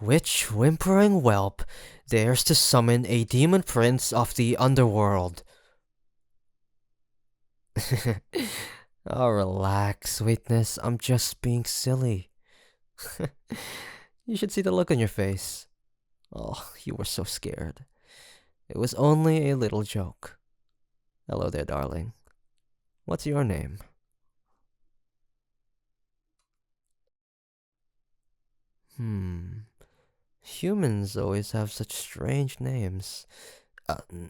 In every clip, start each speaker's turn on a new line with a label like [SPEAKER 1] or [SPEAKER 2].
[SPEAKER 1] Which whimpering whelp dares to summon a demon prince of the underworld? Oh, relax, sweetness. I'm just being silly. You should see the look on your face. Oh, you were so scared. It was only a little joke. Hello there, darling. What's your name? Hmm. Humans always have such strange names.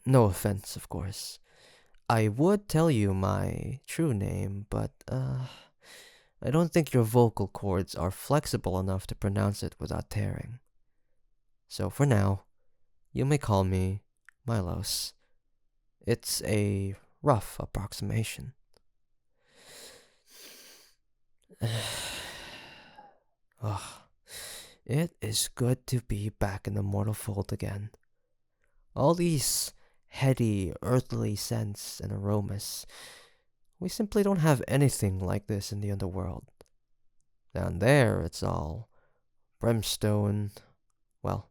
[SPEAKER 1] No offense, of course. I would tell you my true name, but, I don't think your vocal cords are flexible enough to pronounce it without tearing. So for now, you may call me Milos. It's a rough approximation. Oh, it is good to be back in the mortal fold again. All these heady, earthly scents and aromas, we simply don't have anything like this in the underworld. Down there, it's all brimstone, well,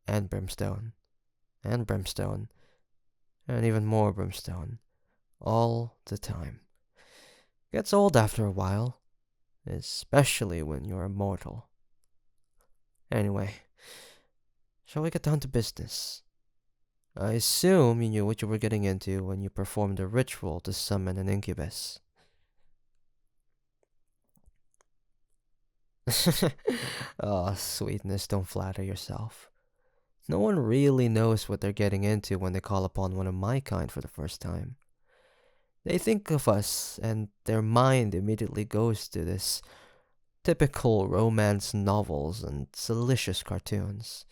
[SPEAKER 1] and brimstone, and brimstone, and even more brimstone, all the time. Gets old after a while, especially when you're immortal. Anyway, shall we get down to business? I assume you knew what you were getting into when you performed the ritual to summon an incubus. Oh, sweetness, don't flatter yourself. No one really knows what they're getting into when they call upon one of my kind for the first time. They think of us, and their mind immediately goes to this typical romance novels and salacious cartoons.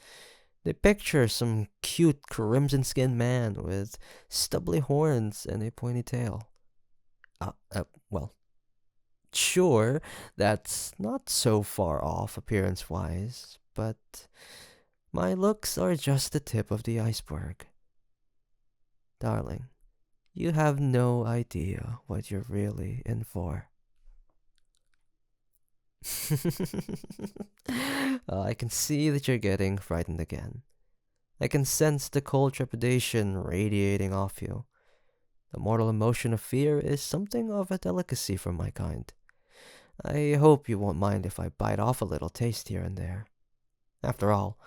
[SPEAKER 1] They picture some cute crimson skinned man with stubbly horns and a pointy tail. Well, sure, that's not so far off appearance wise, but my looks are just the tip of the iceberg. Darling, you have no idea what you're really in for. I can see that you're getting frightened again. I can sense the cold trepidation radiating off you. The mortal emotion of fear is something of a delicacy for my kind. I hope you won't mind if I bite off a little taste here and there. After all,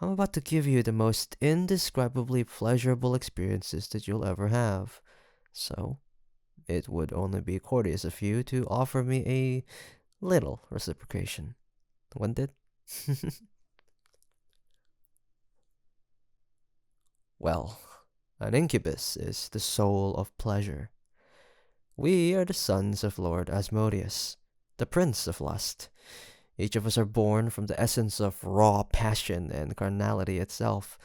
[SPEAKER 1] I'm about to give you the most indescribably pleasurable experiences that you'll ever have. So, it would only be courteous of you to offer me a little reciprocation, wouldn't it? Well, an incubus is the soul of pleasure. We are the sons of Lord Asmodeus, the prince of lust. Each of us are born from the essence of raw passion and carnality itself.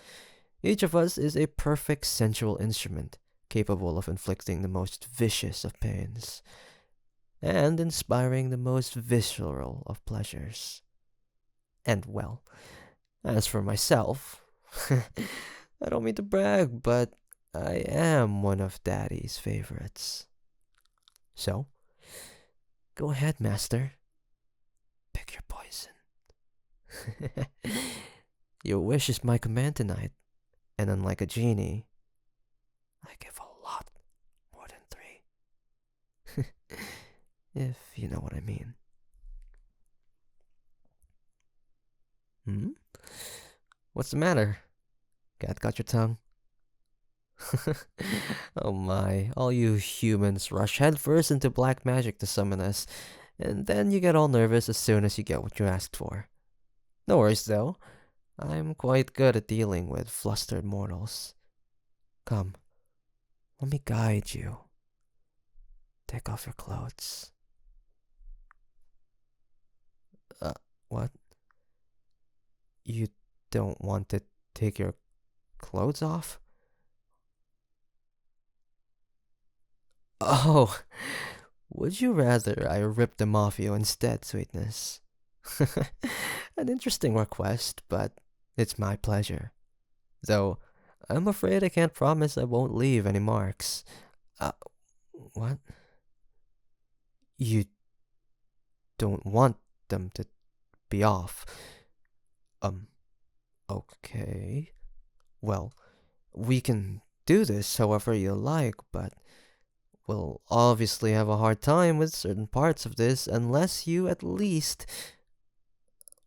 [SPEAKER 1] Each of us is a perfect sensual instrument, capable of inflicting the most vicious of pains, and inspiring the most visceral of pleasures. And well, as for myself, I don't mean to brag, but I am one of Daddy's favorites. So, go ahead, Master. Pick your poison. Your wish is my command tonight, and unlike a genie, I give a lot more than 3. If you know what I mean. Hmm? What's the matter? Cat got your tongue? Oh my, all you humans rush headfirst into black magic to summon us, and then you get all nervous as soon as you get what you asked for. No worries though, I'm quite good at dealing with flustered mortals. Come, let me guide you. Take off your clothes. What? You don't want to take your clothes off? Oh, would you rather I rip them off you instead, sweetness? An interesting request, but it's my pleasure. Though, I'm afraid I can't promise I won't leave any marks. Uh, what? You don't want them to be off? Um, okay. Well, we can do this however you like, but we'll obviously have a hard time with certain parts of this unless you at least.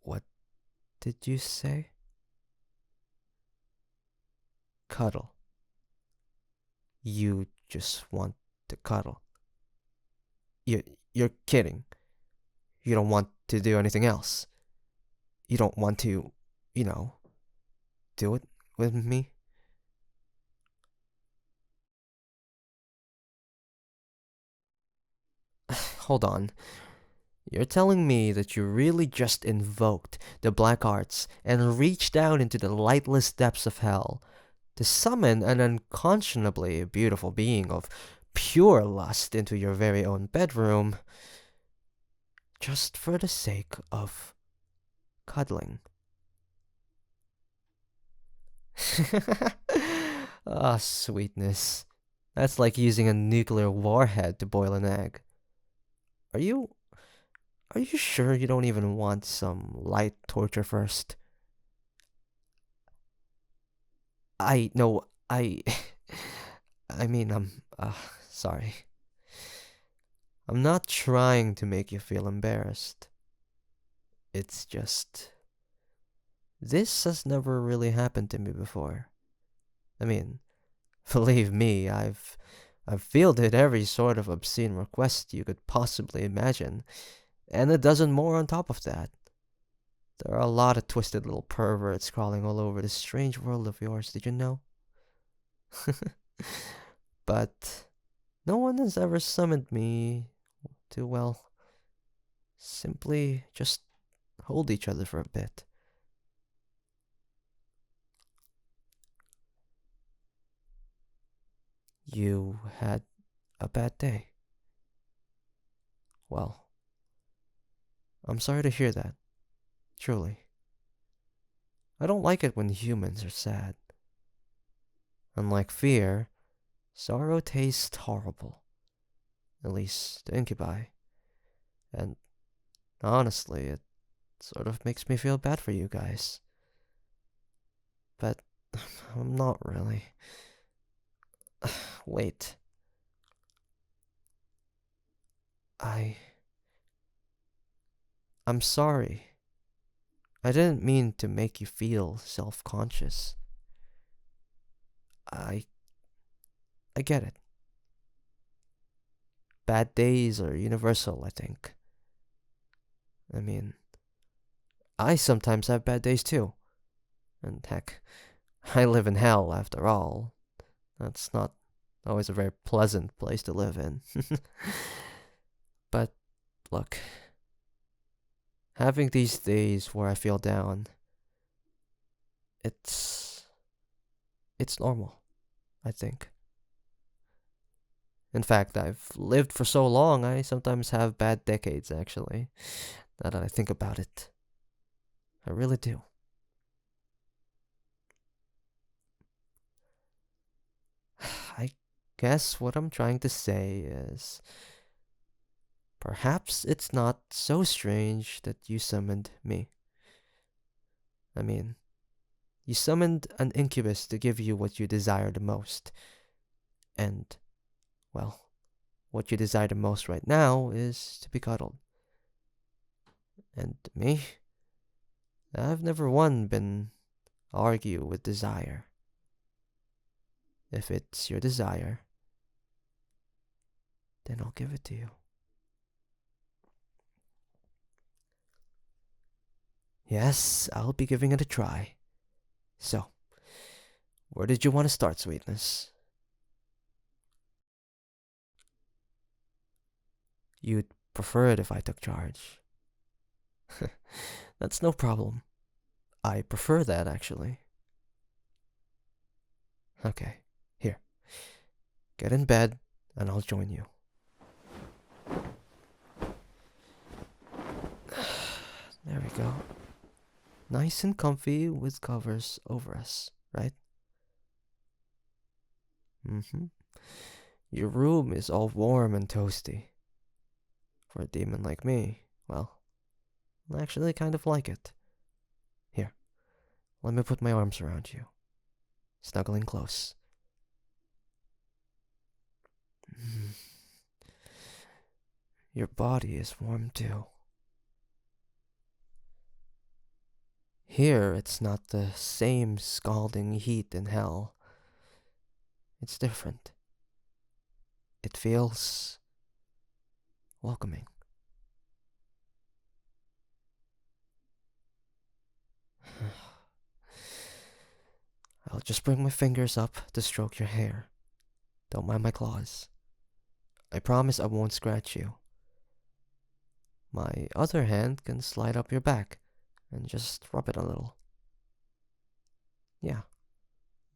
[SPEAKER 1] What did you say? Cuddle. You just want to cuddle. You, you're kidding. You don't want to do anything else. You don't want to, you know, do it with me? Hold on. You're telling me that you really just invoked the black arts and reached down into the lightless depths of hell to summon an unconscionably beautiful being of pure lust into your very own bedroom just for the sake of cuddling. Ah, sweetness. That's like using a nuclear warhead to boil an egg. Are you are you sure you don't even want some light torture first? I no, I I mean, sorry. I'm not trying to make you feel embarrassed. It's just this has never really happened to me before. I mean, believe me, I've fielded every sort of obscene request you could possibly imagine, and a dozen more on top of that. There are a lot of twisted little perverts crawling all over this strange world of yours, did you know? But no one has ever summoned me to, well, simply just hold each other for a bit. You had a bad day. Well, I'm sorry to hear that, truly. I don't like it when humans are sad. Unlike fear, sorrow tastes horrible. At least to incubi. And honestly, it sort of makes me feel bad for you guys. But I'm not really. Wait. I. I'm sorry. I didn't mean to make you feel self conscious. I. I get it. Bad days are universal, I think. I mean, I sometimes have bad days too. And heck, I live in hell after all. That's not always a very pleasant place to live in. But look, having these days where I feel down, it's it's normal, I think. In fact, I've lived for so long, I sometimes have bad decades actually, now that I think about it. I really do. I guess what I'm trying to say is perhaps it's not so strange that you summoned me. I mean, you summoned an incubus to give you what you desire the most. And, well, what you desire the most right now is to be cuddled. And me? I've never one been argue with desire. If it's your desire, then I'll give it to you. Yes, I'll be giving it a try. So, where did you want to start, sweetness? You'd prefer it if I took charge. That's no problem. I prefer that, actually. Okay, here. Get in bed, and I'll join you. There we go. Nice and comfy with covers over us, right? Mm-hmm. Your room is all warm and toasty. For a demon like me, well, I actually kind of like it. Here, Let me put my arms around you, snuggling close. Your body is warm too. Here, it's not the same scalding heat in hell. It's different. It feels welcoming. I'll just bring my fingers up to stroke your hair. Don't mind my claws. I promise I won't scratch you. My other hand can slide up your back and just rub it a little. Yeah,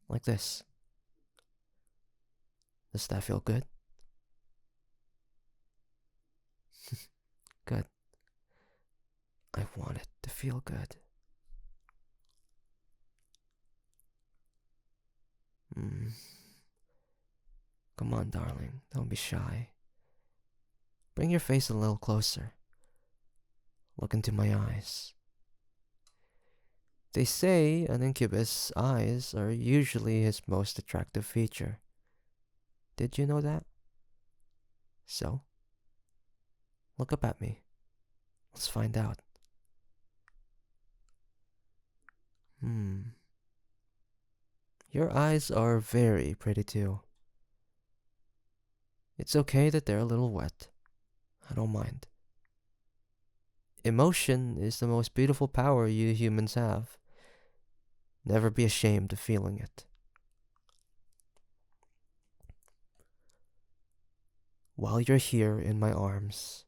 [SPEAKER 1] like this. Does that feel good? Good. I want it to feel good. Mm. Come on, darling. Don't be shy. Bring your face a little closer. Look into my eyes. They say an incubus' eyes are usually his most attractive feature. Did you know that? So, look up at me. Let's find out. Your eyes are very pretty too. It's okay that they're a little wet. I don't mind. Emotion is the most beautiful power you humans have. Never be ashamed of feeling it. While you're here in my arms,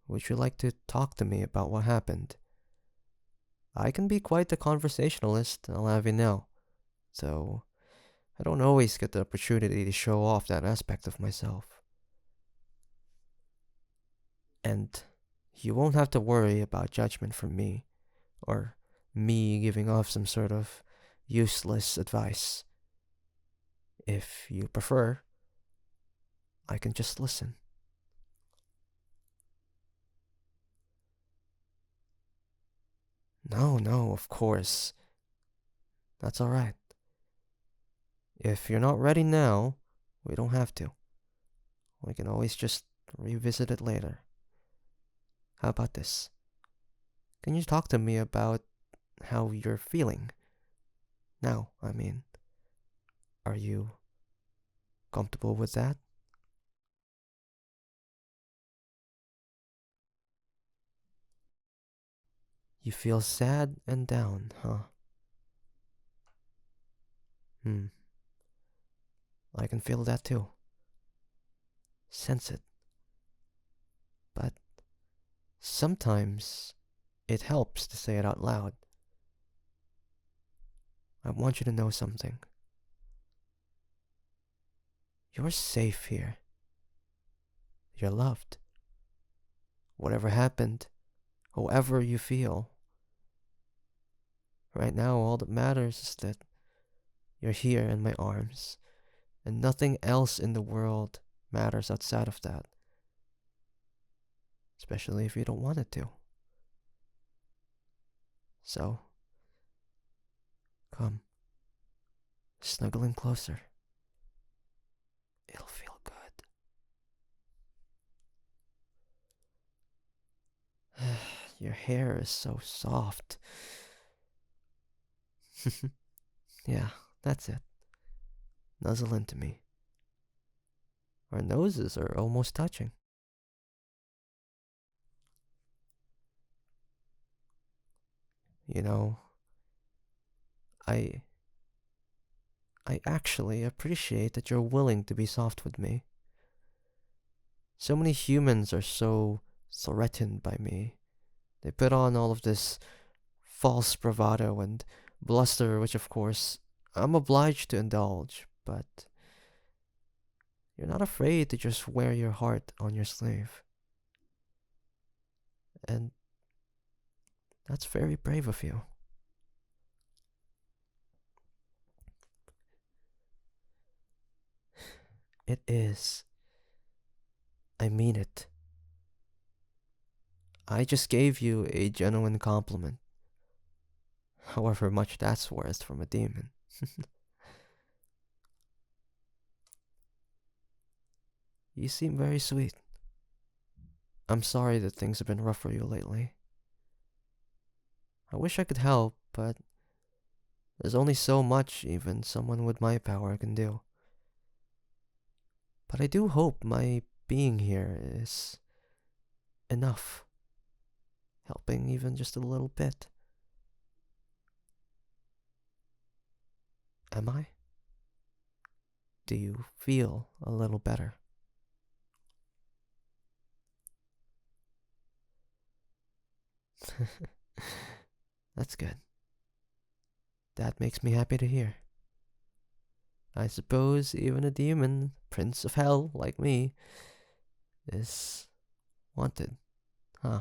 [SPEAKER 1] would you like to talk to me about what happened? I can be quite the conversationalist, I'll have you know, so I don't always get the opportunity to show off that aspect of myself. And you won't have to worry about judgment from me, or me giving off some sort of useless advice. If you prefer, I can just listen. No, of course. That's alright. If you're not ready now, we don't have to. We can always just revisit it later. How about this? Can you talk to me about how you're feeling? Now, I mean. Are you comfortable with that? You feel sad and down, huh? Hmm. I can feel that too. Sense it. But sometimes it helps to say it out loud. I want you to know something. You're safe here. You're loved. Whatever happened, however you feel. Right now, all that matters is that you're here in my arms, and nothing else in the world matters outside of that. Especially if you don't want it to. So, come, snuggling closer. It'll feel good. Your hair is so soft. Yeah, that's it. Nuzzle into me. Our noses are almost touching. You know, I I actually appreciate that you're willing to be soft with me. So many humans are so threatened by me. They put on all of this false bravado and bluster, which of course I'm obliged to indulge, but you're not afraid to just wear your heart on your sleeve. And that's very brave of you. It is. I mean it. I just gave you a genuine compliment. However much that's worth from a demon. You seem very sweet. I'm sorry that things have been rough for you lately. I wish I could help, but there's only so much even someone with my power can do. But I do hope my being here is enough, helping even just a little bit. Am I? Do you feel a little better? That's good. That makes me happy to hear. I suppose even a demon, prince of hell like me, is wanted, huh?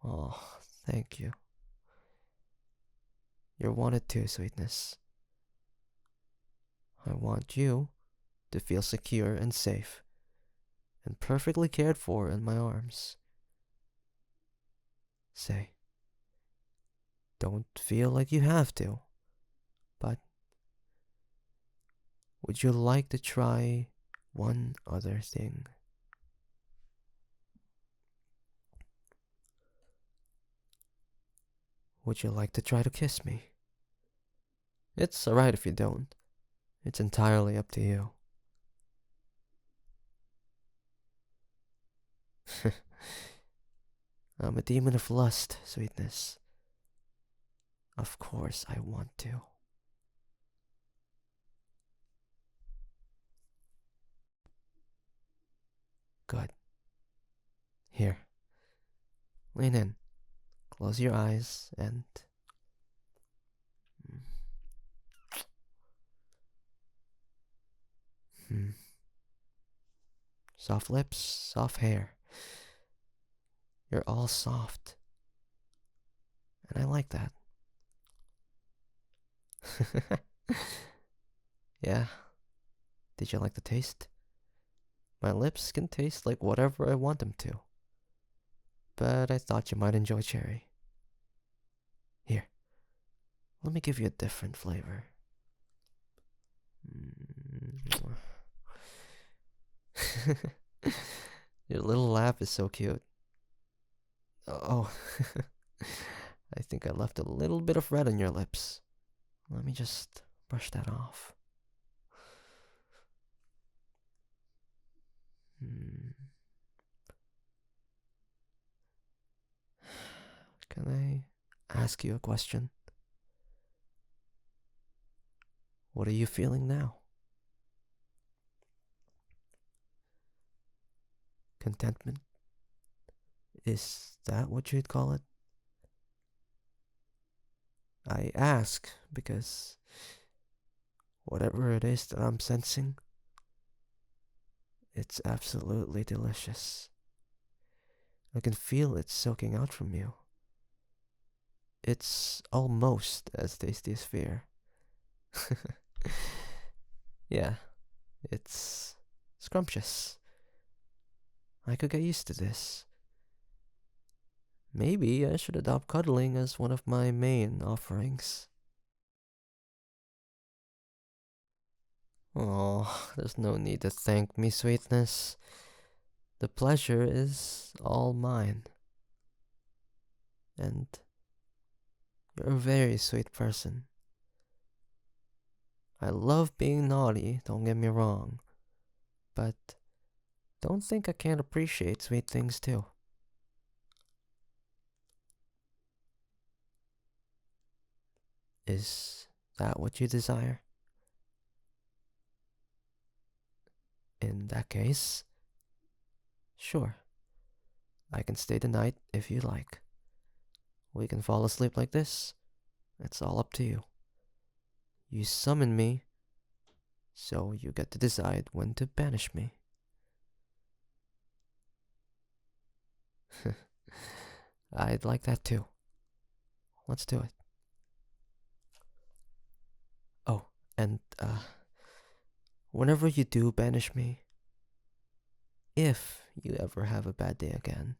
[SPEAKER 1] Oh, thank you. You're wanted too, sweetness. I want you to feel secure and safe and perfectly cared for in my arms. Say, don't feel like you have to, but would you like to try one other thing? Would you like to try to kiss me? It's alright if you don't. It's entirely up to you. I'm a demon of lust, sweetness. Of course I want to. Good. Here. Lean in. Close your eyes and... Hmm. Soft lips, soft hair. You're all soft. And I like that. Yeah. Did you like the taste? My lips can taste like whatever I want them to. But I thought you might enjoy cherry. Here. Let me give you a different flavor. Your little laugh is so cute. Oh, I think I left a little bit of red on your lips. Let me just brush that off. Can I ask you a question? What are you feeling now? Contentment? Is that what you'd call it? I ask because whatever it is that I'm sensing, it's absolutely delicious. I can feel it soaking out from you. It's almost as tasty as fear. Yeah, it's scrumptious. I could get used to this. Maybe I should adopt cuddling as one of my main offerings. Oh, there's no need to thank me, sweetness. The pleasure is all mine. And you're a very sweet person. I love being naughty, don't get me wrong. But don't think I can't appreciate sweet things too. Is that what you desire? In that case, sure. I can stay the night if you like. We can fall asleep like this. It's all up to you. You summon me, so you get to decide when to banish me. I'd like that too. Let's do it. Oh, and whenever you do banish me, if you ever have a bad day again,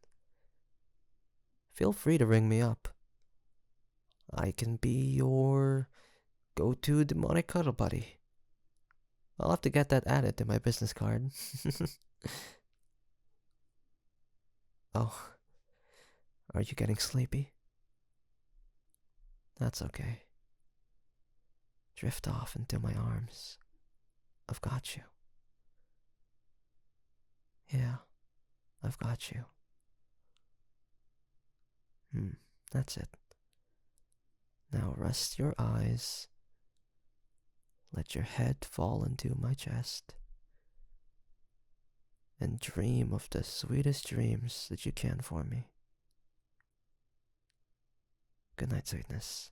[SPEAKER 1] feel free to ring me up. I can be your go-to demonic cuddle buddy. I'll have to get that added to my business card. Oh, are you getting sleepy? That's okay. Drift off into my arms. I've got you. Yeah, I've got you. That's it. Now rest your eyes. Let your head fall into my chest. And dream of the sweetest dreams that you can for me. Good night, sweetness.